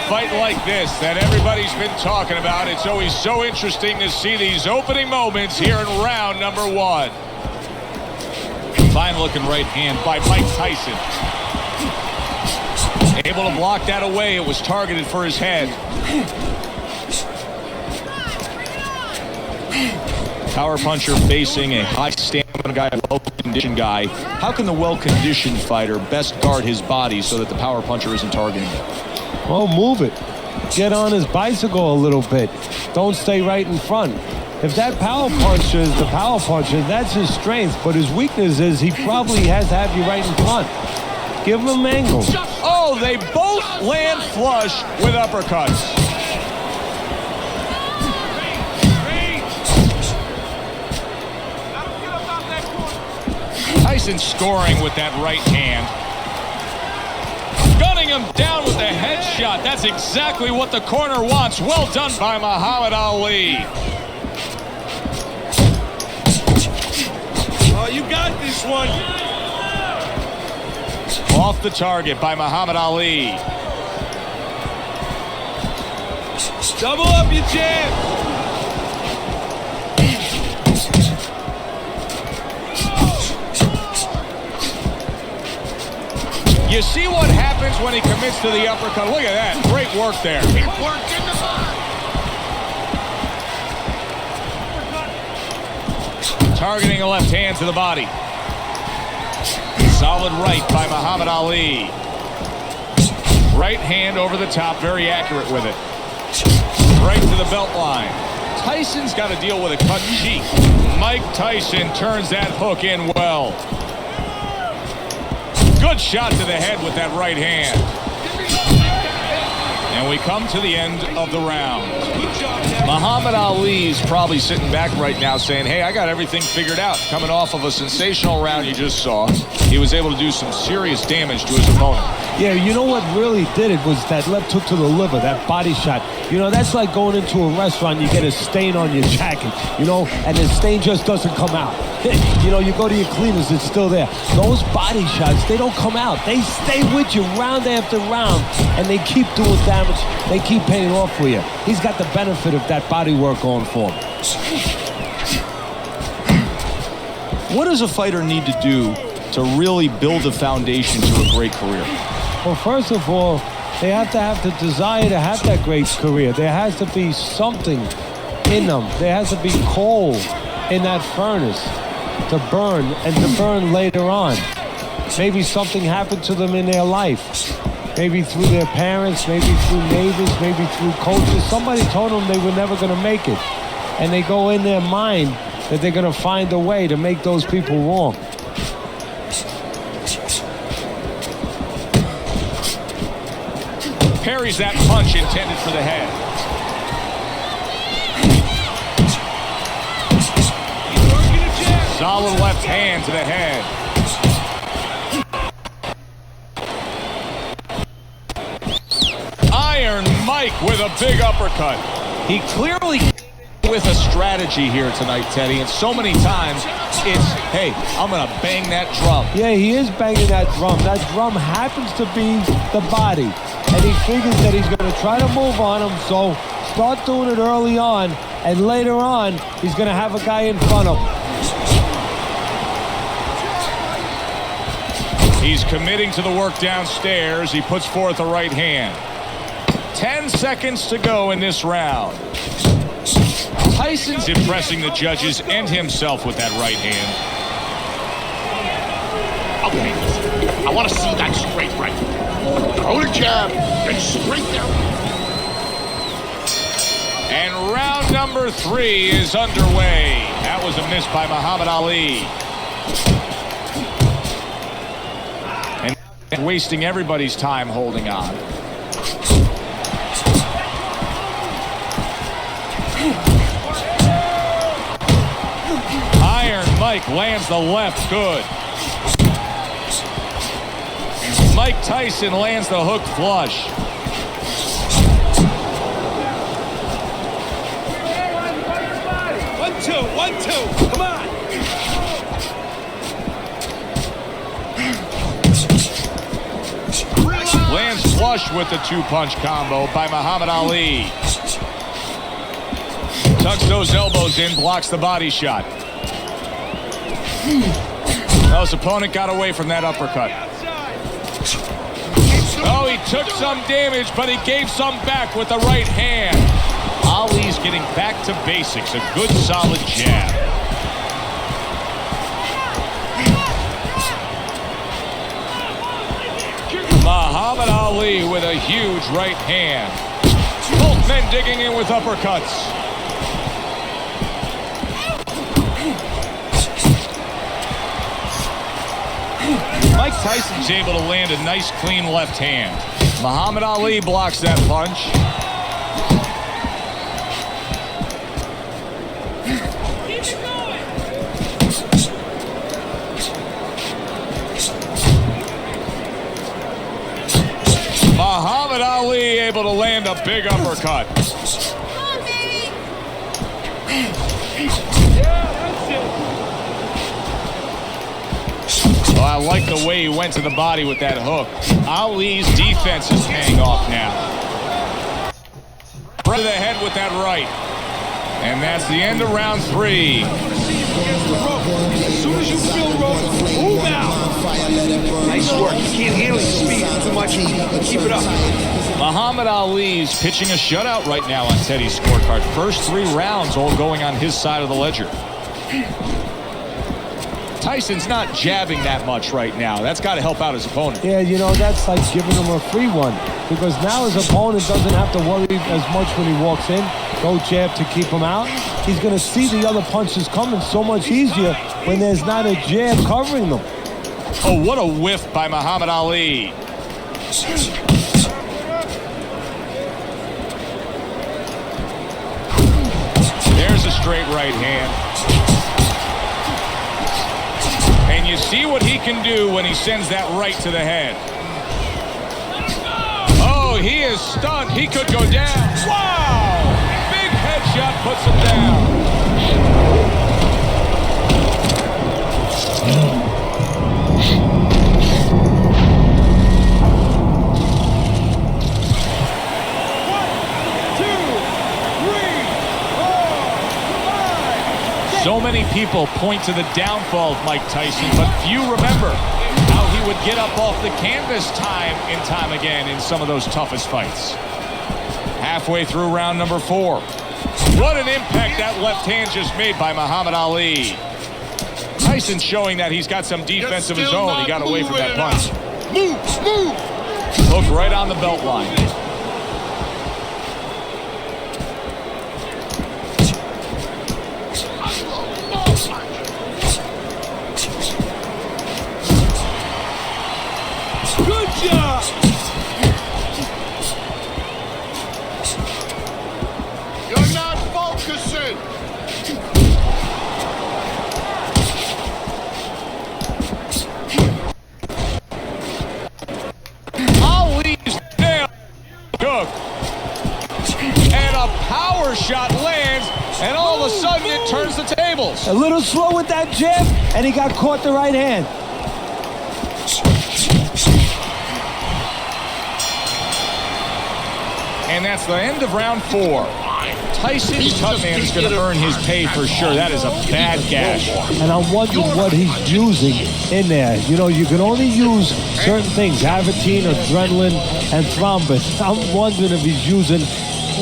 fight like this that everybody's been talking about. It's always so interesting to see these opening moments here in round number 1. Fine-looking right hand by Mike Tyson. Able to block that away. It was targeted for his head. Power puncher facing a high stamina guy, a well-conditioned guy. How can the well-conditioned fighter best guard his body so that the power puncher isn't targeting him? Well, move it. Get on his bicycle a little bit. Don't stay right in front. If that power puncher is the power puncher, that's his strength. But his weakness is he probably has to have you right in front. Give him angle. Oh, they both land flush with uppercuts. Tyson scoring with that right hand. Gunning him down with the headshot. That's exactly what the corner wants. Well done by Muhammad Ali. Oh, you got this one. Off the target by Muhammad Ali. Double up your jab. You see what happens when he commits to the uppercut. Look at that. Great work there. He worked in the body. Targeting a left hand to the body. Solid right by Muhammad Ali. Right hand over the top. Very accurate with it. Right to the belt line. Tyson's got to deal with a cut cheek. Mike Tyson turns that hook in well. Good shot to the head with that right hand. And we come to the end of the round. Muhammad Ali's probably sitting back right now saying, hey, I got everything figured out. Coming off of a sensational round you just saw, he was able to do some serious damage to his opponent. Yeah, you know what really did it was that left hook to the liver, that body shot. You know, that's like going into a restaurant, you get a stain on your jacket, you know, and the stain just doesn't come out. You know, you go to your cleaners, it's still there. Those body shots, they don't come out. They stay with you round after round, and they keep doing damage. They keep paying off for you. He's got the benefit of that body work going for him. What does a fighter need to do to really build a foundation to a great career? Well, first of all, they have the desire to have that great career. There has to be something in them. There has to be coal in that furnace to burn and to burn later on. Maybe something happened to them in their life. Maybe through their parents, maybe through neighbors, maybe through coaches. Somebody told them they were never going to make it. And they go in their mind that they're going to find a way to make those people wrong. Parries that punch intended for the head. Solid left hand to the head. Iron Mike with a big uppercut. He clearly with a strategy here tonight, Teddy, and so many times it's, hey, I'm going to bang that drum. Yeah, he is banging that drum. That drum happens to be the body, and he figures that he's going to try to move on him, so start doing it early on, and later on, he's going to have a guy in front of him. He's committing to the work downstairs. He puts forth a right hand. 10 seconds to go in this round. Tyson's impressing the judges and himself with that right hand. Okay, listen. I want to see that straight right. Throw the jab, then straight down. And round number 3 is underway. That was a miss by Muhammad Ali. And wasting everybody's time holding on. Iron Mike lands the left good. Mike Tyson lands the hook flush. One, two. Come on. Lands flush with the two-punch combo by Muhammad Ali. Tucks those elbows in, blocks the body shot. Well, his opponent got away from that uppercut. Oh, he took some damage, but he gave some back with the right hand. Ali's getting back to basics, a good solid jab. Muhammad Ali with a huge right hand. Both men digging in with uppercuts. Mike Tyson's able to land a nice, clean left hand. Muhammad Ali blocks that punch. Muhammad Ali able to land a big uppercut. Well, I like the way he went to the body with that hook. Ali's defense is paying off now. Right to the head with that right. And that's the end of round 3. As soon as you feel rope, move out. Nice work. You can't handle your speed too much. Keep it up. Muhammad Ali's pitching a shutout right now on Teddy's scorecard. First 3 rounds all going on his side of the ledger. Tyson's not jabbing that much right now. That's got to help out his opponent. Yeah, you know, that's like giving him a free one. Because now his opponent doesn't have to worry as much when he walks in. Go jab to keep him out. He's going to see the other punches coming so much easier when there's not a jab covering them. Oh, what a whiff by Muhammad Ali. There's a straight right hand. And you see what he can do when he sends that right to the head. Oh, he is stunned. He could go down. Wow! Big headshot puts him down. So many people point to the downfall of Mike Tyson, but few remember how he would get up off the canvas time and time again in some of those toughest fights. Halfway through round number 4. What an impact that left hand just made by Muhammad Ali. Tyson showing that he's got some defense of his own. He got away from that punch. Move! Hook right on the belt line. Good job. You're not focusing. Ali's nailed hook. And a power shot lands, and all of a sudden it turns the tables. A little slow with that jab, and he got caught the right hand. And that's the end of round 4. Tyson's cut man is going to earn his pay for sure. That is a bad gash. And I'm wondering what he's using in there. You know, you can only use certain things, Avitine, adrenaline, and thrombus. I'm wondering if he's using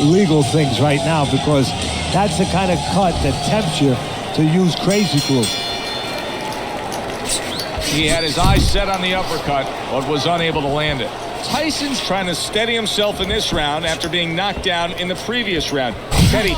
legal things right now, because that's the kind of cut that tempts you to use crazy glue. He had his eyes set on the uppercut, but was unable to land it. Tyson's trying to steady himself in this round after being knocked down in the previous round. Teddy,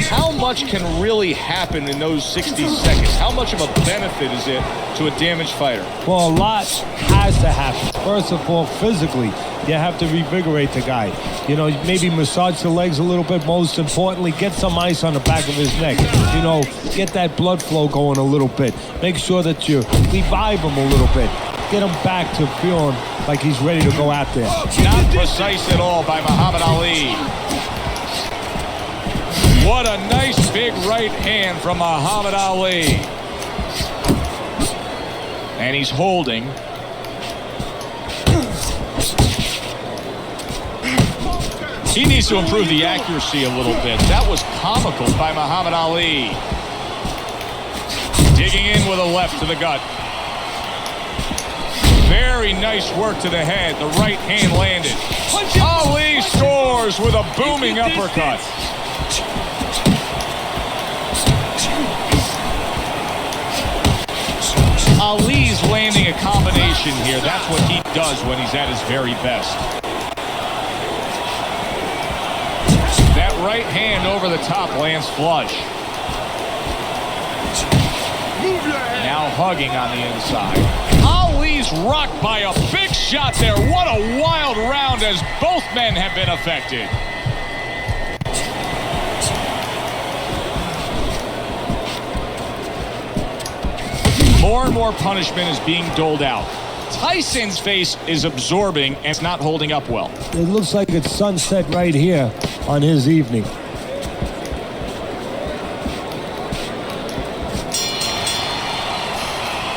how much can really happen in those 60 seconds? How much of a benefit is it to a damaged fighter? Well, a lot has to happen. First of all, physically, you have to revigorate the guy. You know, maybe massage the legs a little bit. Most importantly, get some ice on the back of his neck. You know, get that blood flow going a little bit. Make sure that you revive him a little bit. Get him back to feeling like he's ready to go out there. Not precise at all by Muhammad Ali. What a nice big right hand from Muhammad Ali. And he's holding. He needs to improve the accuracy a little bit. That was comical by Muhammad Ali. Digging in with a left to the gut. Very nice work to the head. The right hand landed. Ali scores with a booming uppercut. Ali's landing a combination here. That's what he does when he's at his very best. That right hand over the top lands flush. Now hugging on the inside. Ali's rocked by a big shot there. What a wild round as both men have been affected. More and more punishment is being doled out. Tyson's face is absorbing and it's not holding up well. It looks like it's sunset right here on his evening.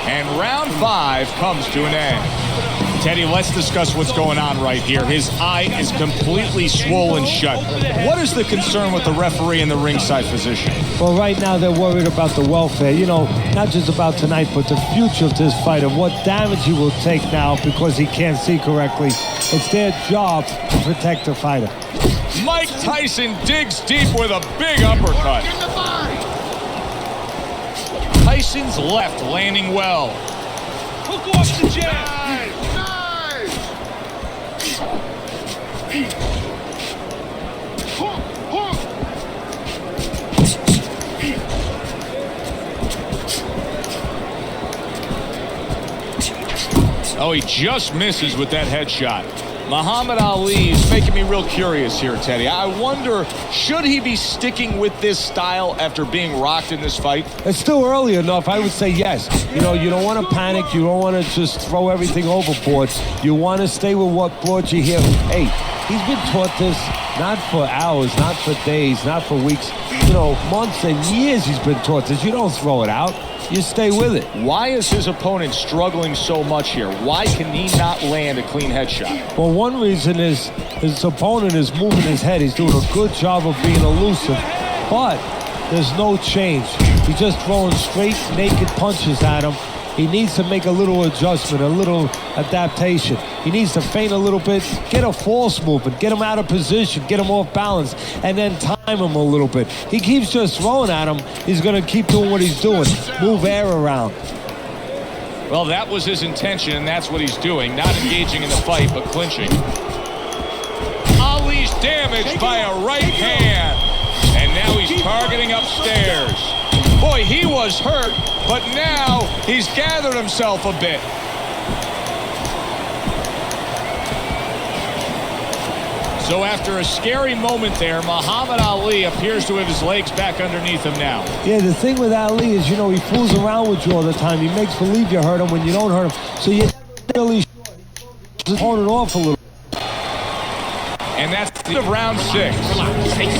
And round 5 comes to an end. Teddy, let's discuss what's going on right here. His eye is completely swollen shut. What is the concern with the referee in the ringside position? Well, right now they're worried about the welfare. You know, not just about tonight, but the future of this fight and what damage he will take now because he can't see correctly. It's their job to protect the fighter. Mike Tyson digs deep with a big uppercut. Tyson's left landing well. Hook off the jab. Oh, he just misses with that headshot. Muhammad Ali is making me real curious here, Teddy. I wonder, should he be sticking with this style after being rocked in this fight? It's still early enough. I would say yes. You know, you don't want to panic. You don't want to just throw everything overboard. You want to stay with what brought you here. Hey, he's been taught this not for hours, not for days, not for weeks. You know, months and years he's been taught this. You don't throw it out. You stay with it. Why is his opponent struggling so much here? Why can he not land a clean headshot? Well, one reason is his opponent is moving his head. He's doing a good job of being elusive, but there's no change. He's just throwing straight, naked punches at him. He needs to make a little adjustment, a little adaptation. He needs to feint a little bit, get a false movement, get him out of position, get him off balance, and then time him a little bit. He keeps just throwing at him. He's going to keep doing what he's doing, move air around. Well, that was his intention, and that's what he's doing. Not engaging in the fight, but clinching. Ali's damaged by a right hand. And now he's targeting upstairs. Boy, he was hurt, but now he's gathered himself a bit. So after a scary moment there, Muhammad Ali appears to have his legs back underneath him now. Yeah, the thing with Ali is, you know, he fools around with you all the time. He makes believe you hurt him when you don't hurt him. So you really hold it off a little. And that's the end of round 6.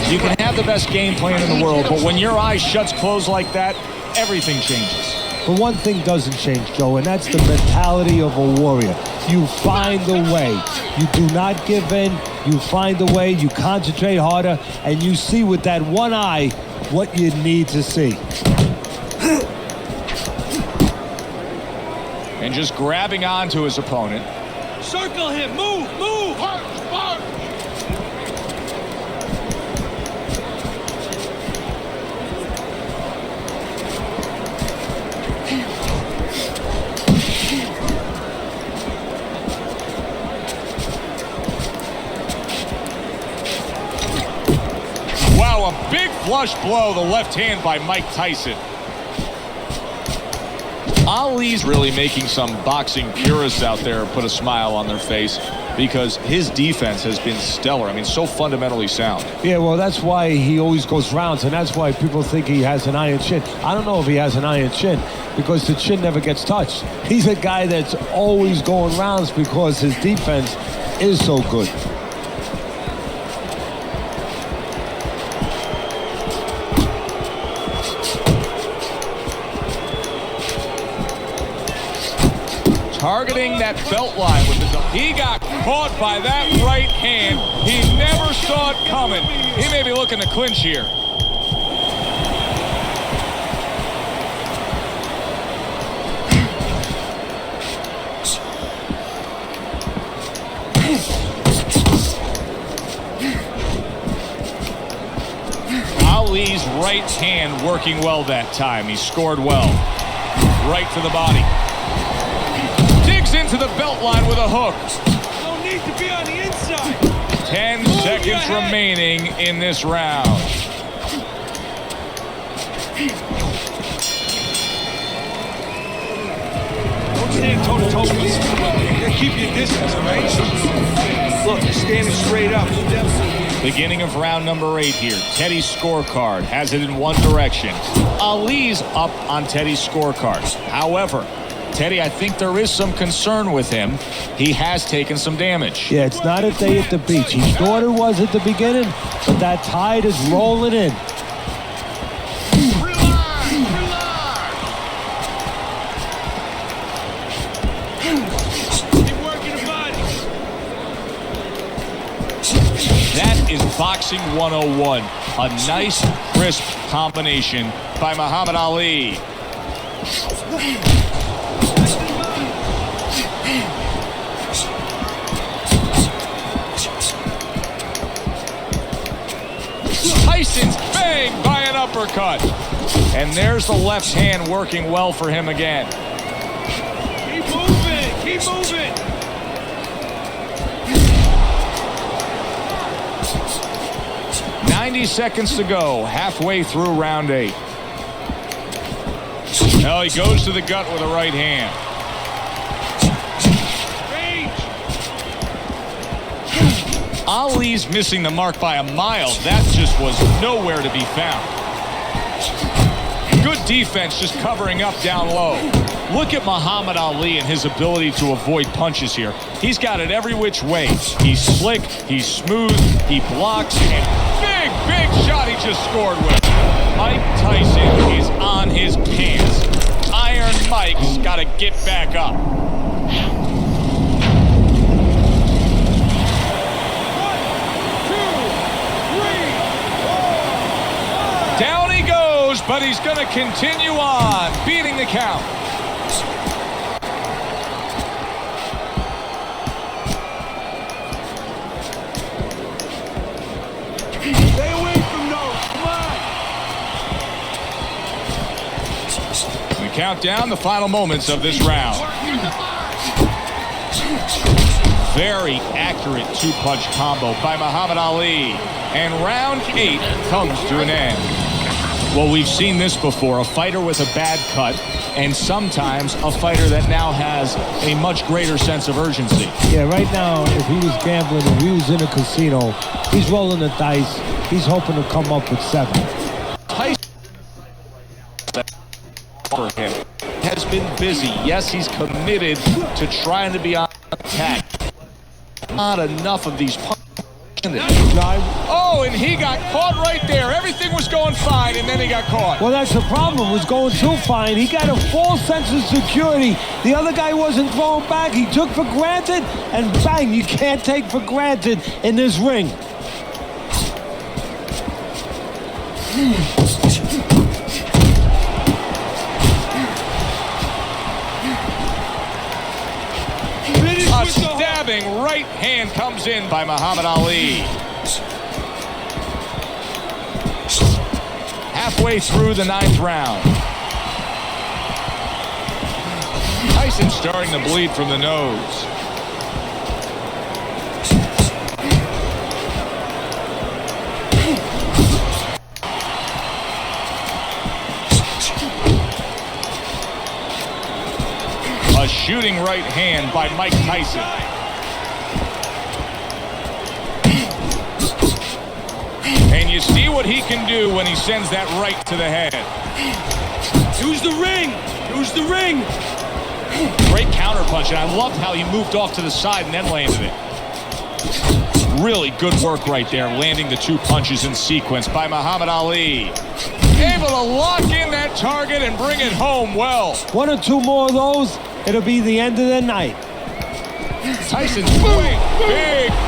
You can have the best game plan in the world, but when your eye shuts closed like that, everything changes. But one thing doesn't change, Joe, and that's the mentality of a warrior. You find a way. You do not give in. You find a way. You concentrate harder, and you see with that one eye what you need to see. And just grabbing onto his opponent. Circle him. Move. Punch, punch. Wow, a big flush blow, the left hand by Mike Tyson. Ali's really making some boxing purists out there put a smile on their face because his defense has been stellar. I mean, so fundamentally sound. Yeah, well, that's why he always goes rounds, and that's why people think he has an iron chin. I don't know if he has an iron chin because the chin never gets touched. He's a guy that's always going rounds because his defense is so good. Targeting that belt line with his He got caught by that right hand. He never saw it coming. He may be looking to clinch here. Ali's right hand working well that time. He scored well. Right to the body. Digs into the belt line with a hook. No need to be on the inside. 10 seconds remaining in this round. Don't stand toe-to-toe with us. Keep your distance, all right? Look, you're standing straight up. Beginning of round number 8 here. Teddy's scorecard has it in one direction. Ali's up on Teddy's scorecard. However, Teddy, I think there is some concern with him. He has taken some damage. Yeah, it's not a day at the beach. He thought it was at the beginning, but that tide is rolling in. Keep working the body. That is Boxing 101. A nice, crisp combination by Muhammad Ali. Tyson's bang by an uppercut. And there's the left hand working well for him again. Keep moving. Keep moving. Seconds to go, halfway through round 8. Now he goes to the gut with a right hand. Range. Ali's missing the mark by a mile. That just was nowhere to be found. Good defense, just covering up down low. Look at Muhammad Ali and his ability to avoid punches here. He's got it every which way. He's slick, he's smooth, he blocks, and big shot he just scored with. Mike Tyson is on his pants. Iron Mike's got to get back up. 1, 2, 3, 4, 5. Down he goes, but he's going to continue on, beating the count. Stay away from those. Come on. We count down the final moments of this round. Very accurate two-punch combo by Muhammad Ali. And round 8 comes to an end. Well, we've seen this before. A fighter with a bad cut, and sometimes a fighter that now has a much greater sense of urgency. Yeah, right now, if he was gambling, if he was in a casino, he's rolling the dice. He's hoping to come up with 7. Tyson for him has been busy. Yes, he's committed to trying to be on attack. Not enough of these punches. Oh, and he got caught right there. Everything was going fine, and then he got caught. Well, that's the problem. It was going too fine. He got a false sense of security. The other guy wasn't throwing back. He took for granted, and bang, you can't take for granted in this ring. A stabbing right hand comes in by Muhammad Ali. Halfway through the 9th round. Tyson starting to bleed from the nose. A shooting right hand by Mike Tyson. And you see what he can do when he sends that right to the head. Use the ring. Use the ring. Great counterpunch, and I loved how he moved off to the side and then landed it. Really good work right there, landing the 2 punches in sequence by Muhammad Ali. Able to lock in that target and bring it home well. 1 or 2 more of those, it'll be the end of the night. Tyson's swing.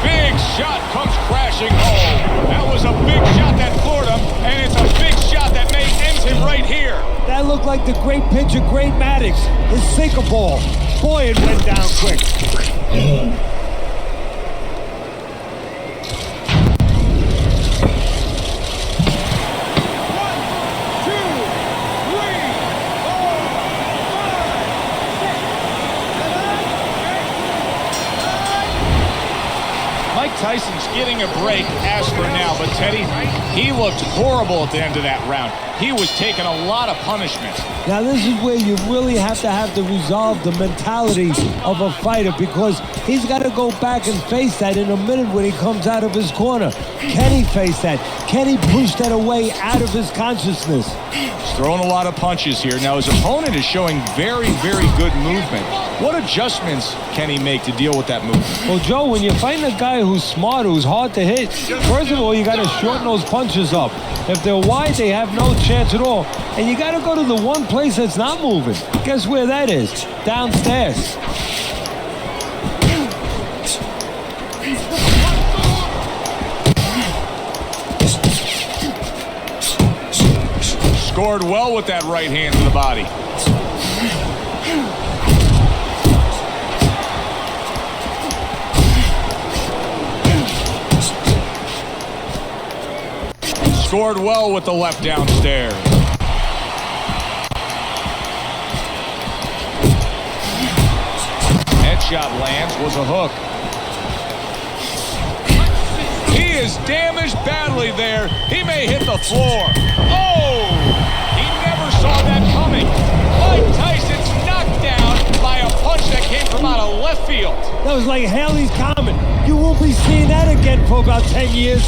Big shot comes crashing home. That was a big shot that floored him, and it's a big shot that may end him right here. That looked like the great pitcher, Great Maddox, his sinker ball. Boy, it went down quick. Tyson's getting a break as for now, but Teddy, he looked horrible at the end of that round. He was taking a lot of punishment. Now this is where you really have to resolve the mentality of a fighter, because he's got to go back and face that in a minute when he comes out of his corner. Can he face that? Can he push that away out of his consciousness? He's throwing a lot of punches here. Now his opponent is showing very good movement. What adjustments can he make to deal with that movement? Well, Joe, when you're fighting a guy who's smart, who's hard to hit, first of all, you got to shorten those punches up. If they're wide, they have no chance at all. And you got to go to the one place that's not moving. Guess where that is? Downstairs. Scored well with that right hand to the body. Scored well with the left downstairs. Headshot lands, was a hook. He is damaged badly there. He may hit the floor. Oh! He never saw that coming. Mike Tyson's knocked down by a punch that came from out of left field. That was like Haley's Comet. You won't be seeing that again for about 10 years.